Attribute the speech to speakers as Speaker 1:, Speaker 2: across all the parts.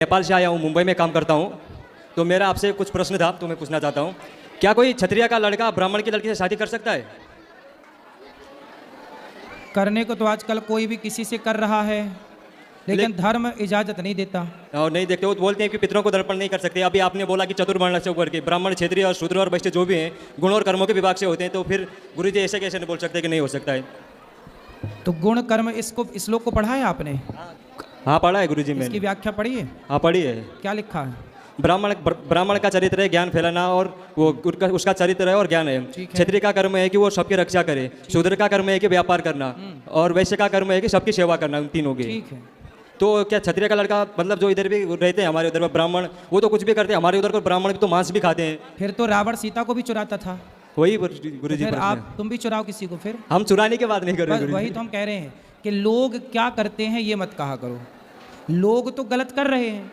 Speaker 1: नेपाल से आया हूँ, मुंबई में काम करता हूँ। तो मेरा आपसे कुछ प्रश्न था तो मैं पूछना चाहता हूँ, क्या कोई क्षत्रिय का लड़का ब्राह्मण की लड़की से शादी कर सकता है?
Speaker 2: करने को तो आजकल कोई भी किसी से कर रहा है, लेकिन धर्म इजाजत नहीं देता।
Speaker 1: और नहीं देखते, वो बोलते हैं कि पितरों को दर्पण नहीं कर सकते। अभी आपने बोला कि चतुर्वर्ण से ऊपर के ब्राह्मण, क्षत्रिय और शूद्र और वैश्य जो भी हैं गुण और कर्मों के विभाग से होते हैं, तो फिर गुरुजी ऐसे कैसे नहीं बोल सकते कि नहीं हो सकता है?
Speaker 2: तो गुण कर्म इसको इस श्लोक को पढ़ा है आपने?
Speaker 1: हाँ पढ़ा है गुरुजी,
Speaker 2: इसकी
Speaker 1: मैंने।
Speaker 2: व्याख्या पढ़ी है?
Speaker 1: हाँ पढ़ी है।
Speaker 2: क्या लिखा है?
Speaker 1: ब्राह्मण का चरित्र है ज्ञान फैलाना, और वो उसका चरित्र है और ज्ञान है।
Speaker 2: ठीक है।
Speaker 1: क्षत्रिय का कर्म है कि वो सबकी रक्षा करे, शूद्र का कर्म है कि व्यापार करना, और वैश्य का कर्म है कि सबकी सेवा करना, उन तीनों के।
Speaker 2: ठीक है।
Speaker 1: तो क्या क्षत्रिय का लड़का, मतलब जो इधर भी रहते हैं हमारे उधर ब्राह्मण, वो तो कुछ भी करते हैं, हमारे उधर को ब्राह्मण भी तो मांस भी खाते हैं।
Speaker 2: फिर तो रावण सीता को भी चुराता था।
Speaker 1: वही गुरुजी
Speaker 2: फिर
Speaker 1: प्रश्न है।
Speaker 2: तुम भी चुराओ किसी को फिर।
Speaker 1: हम चुराने की बात नहीं कर रहे
Speaker 2: बस वही
Speaker 1: गुरुजी।
Speaker 2: तो हम कह रहे हैं कि लोग क्या करते हैं ये मत कहा करो। लोग तो गलत कर रहे हैं,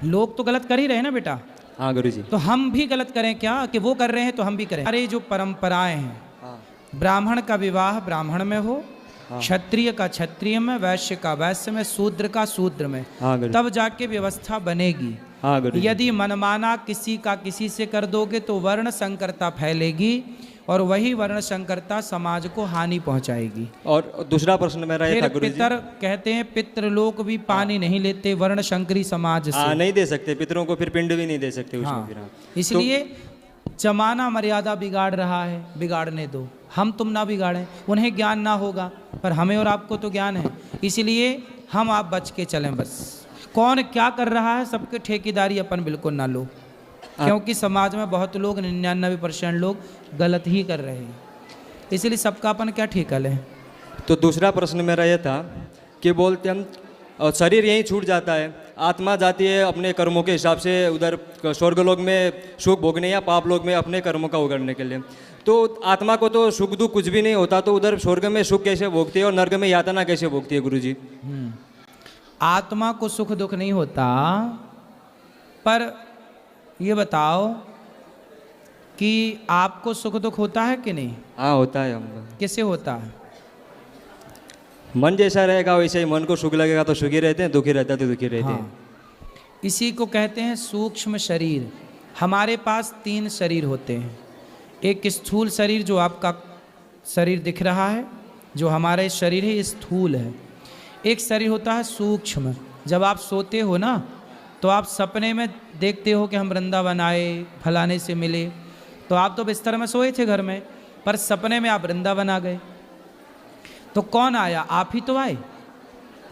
Speaker 2: लोग तो गलत कर ही रहे हैं ना बेटा।
Speaker 1: हाँ गुरुजी।
Speaker 2: तो हम भी गलत करें क्या कि वो कर रहे हैं तो हम भी करें? अरे जो परंपराएं हैं,
Speaker 1: हाँ
Speaker 2: ब्राह्मण का विवाह ब्राह्मण में हो,
Speaker 1: हाँ।
Speaker 2: क्षत्रिय का क्षत्रिय में, वैश्य का वैश्य में, शूद्र का शूद्र में,
Speaker 1: हाँ गुरुजी।
Speaker 2: तब जाके व्यवस्था बनेगी।
Speaker 1: हाँ गुरुजी।
Speaker 2: यदि मनमाना किसी का किसी से कर दोगे तो वर्ण संकरता फैलेगी, और वही वर्ण संकरता समाज को हानि पहुंचाएगी।
Speaker 1: और दूसरा प्रश्न मेरा ये
Speaker 2: फिर
Speaker 1: था गुरुजी।
Speaker 2: पितर कहते हैं पितृलोक भी पानी नहीं लेते वर्ण शंकरी समाज से।
Speaker 1: हाँ नहीं दे सकते पितरों को, फिर पिंड भी नहीं दे सकते उसमें फिर। हाँ।
Speaker 2: इसलिए जमाना मर्यादा बिगाड़ रहा है, बिगाड़ने दो, हम तुम ना बिगाड़ें। उन्हें ज्ञान ना होगा पर हमें और आपको तो ज्ञान है, इसलिए हम आप बच के चलें। बस कौन क्या कर रहा है सबके ठेकेदारी अपन बिल्कुल ना लो, क्योंकि समाज में बहुत लोग 99% लोग गलत ही कर रहे हैं, इसलिए सबका अपन क्या ठेका लें।
Speaker 1: तो दूसरा प्रश्न मेरा ये था कि बोलते हम शरीर यहीं छूट जाता है, आत्मा जाती है अपने कर्मों के हिसाब से उधर स्वर्गलोक में सुख भोगने या पाप लोक में अपने कर्मों का उगड़ने के लिए। तो आत्मा को तो सुख दुख कुछ भी नहीं होता, तो उधर स्वर्ग में सुख कैसे भोगती है और नर्क में यातना कैसे भोगती है गुरुजी?
Speaker 2: आत्मा को सुख दुख नहीं होता, पर ये बताओ कि आपको सुख दुख होता है कि नहीं?
Speaker 1: हाँ होता है। हम
Speaker 2: कैसे होता है?
Speaker 1: मन जैसा रहेगा वैसे ही, मन को सुख लगेगा तो सुखी रहते हैं, दुखी रहता है तो दुखी रहते हैं।
Speaker 2: हाँ। इसी को कहते हैं सूक्ष्म शरीर। हमारे पास 3 शरीर होते हैं। एक स्थूल शरीर जो आपका शरीर दिख रहा है, जो हमारा शरीर है ये स्थूल है। एक शरीर होता है सूक्ष्म। जब आप सोते हो ना तो आप सपने में देखते हो कि हम वृंदावन आए, फलाने से मिले, तो आप तो बिस्तर में सोए थे घर में, पर सपने में आप वृंदावन आ गए। तो कौन आया? आप ही तो आए।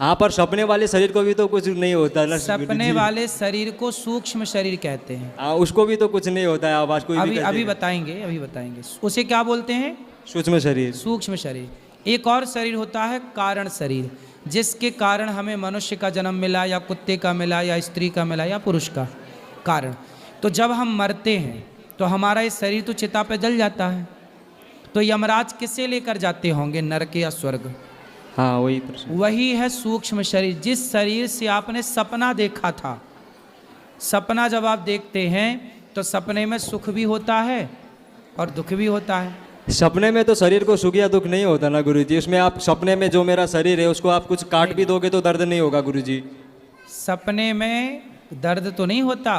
Speaker 1: हाँ पर सपने वाले शरीर को भी तो कुछ नहीं होता ना।
Speaker 2: सपने वाले शरीर को सूक्ष्म शरीर कहते हैं।
Speaker 1: हाँ उसको भी तो कुछ नहीं होता है, आवाज कोई भी
Speaker 2: अभी बताएंगे उसे क्या बोलते हैं?
Speaker 1: सूक्ष्म शरीर।
Speaker 2: सूक्ष्म शरीर। एक और शरीर होता है कारण शरीर, जिसके कारण हमें मनुष्य का जन्म मिला, या कुत्ते का मिला, या स्त्री का मिला, या पुरुष का कारण। तो जब हम मरते हैं तो हमारा ये शरीर तो चिता पे जल जाता है, तो यमराज किसे लेकर जाते होंगे, नरक या स्वर्ग?
Speaker 1: हाँ वही प्रश्न।
Speaker 2: वही है सूक्ष्म शरीर, जिस शरीर से आपने सपना देखा था। सपना जब आप देखते हैं तो सपने में सुख भी होता है और दुख भी होता है।
Speaker 1: सपने में तो शरीर को सुख या दुख नहीं होता ना गुरुजी, उसमें आप सपने में जो मेरा शरीर है उसको आप कुछ काट भी दोगे तो दर्द नहीं होगा गुरुजी।
Speaker 2: सपने में दर्द तो नहीं होता,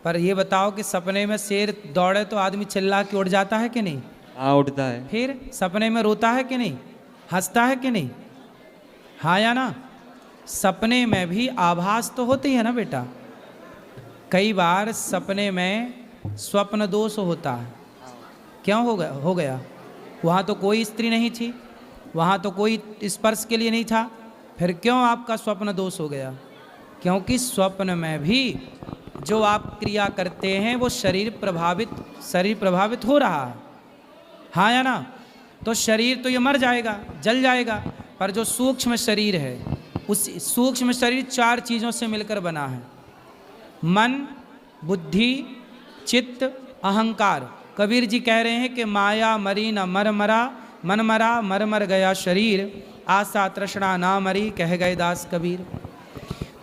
Speaker 2: पर ये बताओ कि सपने में शेर दौड़े तो आदमी चिल्ला के उड़ जाता है कि नहीं?
Speaker 1: हाँ उठता है।
Speaker 2: फिर सपने में रोता है कि नहीं, हंसता है कि नहीं? हाँ या ना? सपने में भी आभास तो होती है ना बेटा। कई बार सपने में स्वप्न दोष होता है। क्यों हो गया? वहाँ तो कोई स्त्री नहीं थी, वहाँ तो कोई स्पर्श के लिए नहीं था, फिर क्यों आपका स्वप्न दोष हो गया? क्योंकि स्वप्न में भी जो आप क्रिया करते हैं वो शरीर प्रभावित हो रहा है। हाँ या ना? तो शरीर तो ये मर जाएगा, जल जाएगा, पर जो सूक्ष्म शरीर है, उस सूक्ष्म शरीर 4 चीज़ों से मिलकर बना है। मन, बुद्धि, चित्त, अहंकार। कबीर जी कह रहे हैं कि माया मरी न मर मरा, मन मरा मर मर गया शरीर, आशा तृष्णा ना मरी कह गए दास कबीर।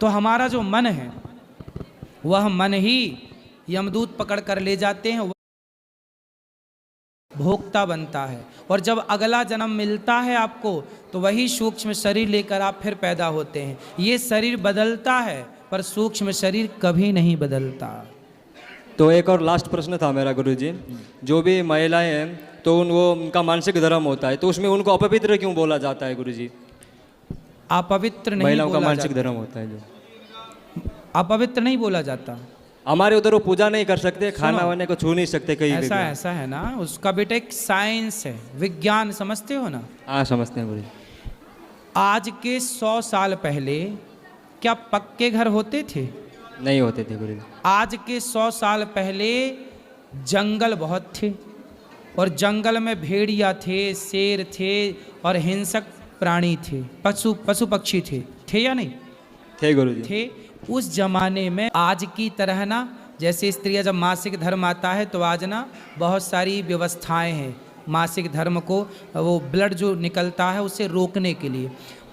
Speaker 2: तो हमारा जो मन है वह मन ही यमदूत पकड़ कर ले जाते हैं, भोक्ता बनता है, और जब अगला जन्म मिलता है आपको तो वही सूक्ष्म शरीर लेकर आप फिर पैदा होते हैं। ये शरीर बदलता है पर सूक्ष्म शरीर कभी नहीं बदलता।
Speaker 1: तो एक और लास्ट प्रश्न था मेरा गुरुजी, जो भी महिलाएं हैं तो उनका मानसिक धर्म होता है, तो उसमें उनको अपवित्र क्यों बोला जाता है गुरुजी?
Speaker 2: अपवित्र नहीं
Speaker 1: महिलाओं का
Speaker 2: बोला
Speaker 1: मानसिक
Speaker 2: जाता।
Speaker 1: धर्म होता है जो,
Speaker 2: अपवित्र नहीं बोला जाता।
Speaker 1: हमारे उधर वो पूजा नहीं कर सकते, खाना वाने को छू नहीं सकते कहीं भी।
Speaker 2: ऐसा है ना, उसका बेटा एक साइंस है, विज्ञान, समझते हो ना?
Speaker 1: हाँ समझते हैं गुरुजी।
Speaker 2: आज के 100 साल पहले क्या पक्के घर होते थे?
Speaker 1: नहीं होते थे गुरुजी।
Speaker 2: आज के 100 साल पहले जंगल बहुत थे, और जंगल में भेड़िया थे, शेर थे और हिंसक प्राणी थे, पशु पक्षी थे या नहीं
Speaker 1: थे गुरुजी?
Speaker 2: थे। उस जमाने में आज की तरह ना, जैसे स्त्रियां जब मासिक धर्म आता है तो आज ना बहुत सारी व्यवस्थाएं हैं मासिक धर्म को, वो ब्लड जो निकलता है उसे रोकने के लिए।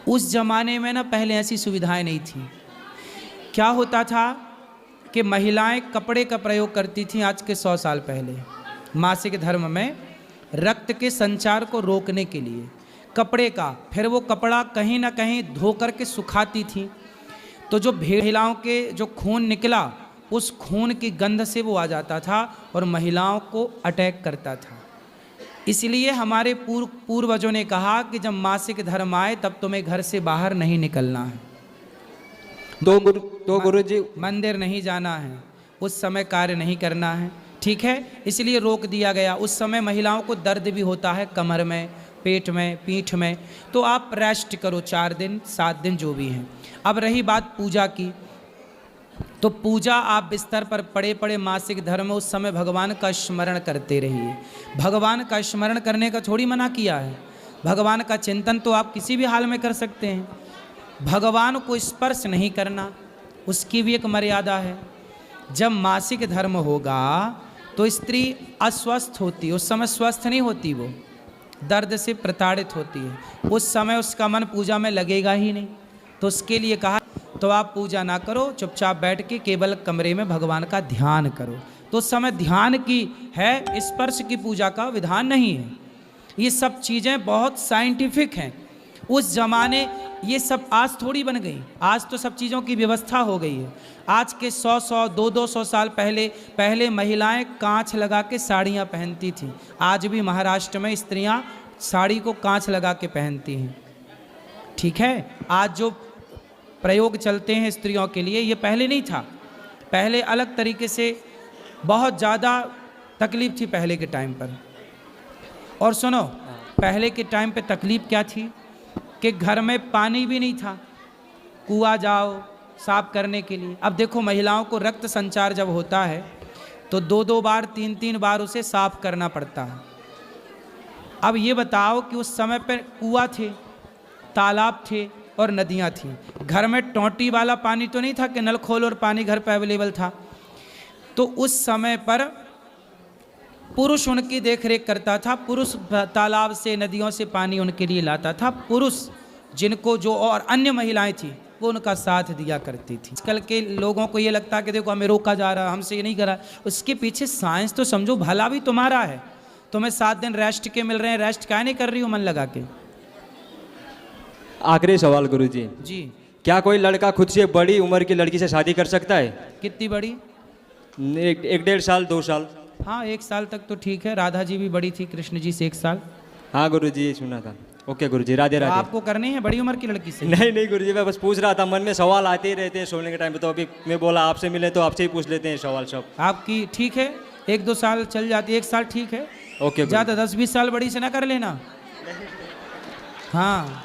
Speaker 2: उस जमाने में ना पहले ऐसी सुविधाएं नहीं थी। क्या होता था कि महिलाएं कपड़े का प्रयोग करती थीं आज के 100 साल पहले मासिक धर्म में, रक्त के संचार को रोकने के लिए कपड़े का। फिर वो कपड़ा कहीं ना कहीं धो करके सुखाती थी, तो जो महिलाओं के जो खून निकला उस खून की गंध से वो आ जाता था और महिलाओं को अटैक करता था। इसलिए हमारे पूर्वजों ने कहा कि जब मासिक धर्म आए तब तुम्हें घर से बाहर नहीं निकलना है,
Speaker 1: तो गुरुजी
Speaker 2: मंदिर नहीं जाना है, उस समय कार्य नहीं करना है, ठीक है? इसलिए रोक दिया गया। उस समय महिलाओं को दर्द भी होता है कमर में, पेट में, पीठ में, तो आप रेस्ट करो 4 दिन 7 दिन जो भी हैं। अब रही बात पूजा की, तो पूजा आप बिस्तर पर पड़े पड़े मासिक धर्म उस समय भगवान का स्मरण करते रहिए। भगवान का स्मरण करने का थोड़ी मना किया है, भगवान का चिंतन तो आप किसी भी हाल में कर सकते हैं। भगवान को स्पर्श नहीं करना, उसकी भी एक मर्यादा है। जब मासिक धर्म होगा तो स्त्री अस्वस्थ होती, उस समय स्वस्थ नहीं होती, वो दर्द से प्रताड़ित होती है, उस समय उसका मन पूजा में लगेगा ही नहीं। तो उसके लिए कहा तो आप पूजा ना करो, चुपचाप बैठ के केवल कमरे में भगवान का ध्यान करो। तो उस समय ध्यान की है, स्पर्श की पूजा का विधान नहीं है। ये सब चीज़ें बहुत साइंटिफिक हैं। उस जमाने ये सब आज थोड़ी बन गई, आज तो सब चीज़ों की व्यवस्था हो गई है। आज के 100 200 साल पहले महिलाएं कांच लगा के साड़ियाँ पहनती थीं। आज भी महाराष्ट्र में स्त्रियां साड़ी को कांच लगा के पहनती हैं, ठीक है? आज जो प्रयोग चलते हैं स्त्रियों के लिए, ये पहले नहीं था। पहले अलग तरीके से बहुत ज़्यादा तकलीफ थी पहले के टाइम पर। और सुनो, पहले के टाइम पे तकलीफ क्या थी कि घर में पानी भी नहीं था, कुआं जाओ साफ करने के लिए। अब देखो महिलाओं को रक्त संचार जब होता है तो 2-2 बार 3-3 बार उसे साफ करना पड़ता है। अब ये बताओ कि उस समय पर कुआं थे, तालाब थे और नदियाँ थीं। घर में टोंटी वाला पानी तो नहीं था कि नल खोल और पानी घर पर अवेलेबल था। तो उस समय पर पुरुष उनकी देखरेख करता था, पुरुष तालाब से नदियों से पानी उनके लिए लाता था, पुरुष जिनको जो और अन्य महिलाएं थी वो उनका साथ दिया करती थी। आजकल के लोगों को ये लगता है कि देखो हमें रोका जा रहा, हमसे ये नहीं करा। उसके पीछे साइंस तो समझो, भला भी तुम्हारा है। तुम्हें 7 दिन रेस्ट के मिल रहे हैं, रेस्ट क्या नहीं कर रही हो मन लगा के?
Speaker 1: आखिरी सवाल गुरुजी
Speaker 2: जी,
Speaker 1: क्या कोई लड़का खुद से बड़ी उम्र की लड़की से शादी कर सकता है?
Speaker 2: कितनी बड़ी?
Speaker 1: 1-1.5 साल 2 साल?
Speaker 2: हाँ, 1 साल तक तो ठीक है। राधा जी भी बड़ी थी कृष्ण जी से 1 साल।
Speaker 1: हाँ गुरुजी, सुना था। ओके गुरुजी, राधे
Speaker 2: तो
Speaker 1: राधे।
Speaker 2: आपको करनी है बड़ी उम्र की लड़की से?
Speaker 1: नहीं गुरुजी, मैं बस पूछ रहा था, मन में सवाल आते ही रहते हैं सोने के टाइम पे, तो अभी मैं बोला आपसे मिले तो आपसे ही पूछ लेते हैं सवाल सब।
Speaker 2: आपकी ठीक है, 1-2 साल चल जाती है, 1 साल ठीक है।
Speaker 1: ओके,
Speaker 2: ज़्यादा 10-20 साल बड़ी से ना कर लेना। हाँ,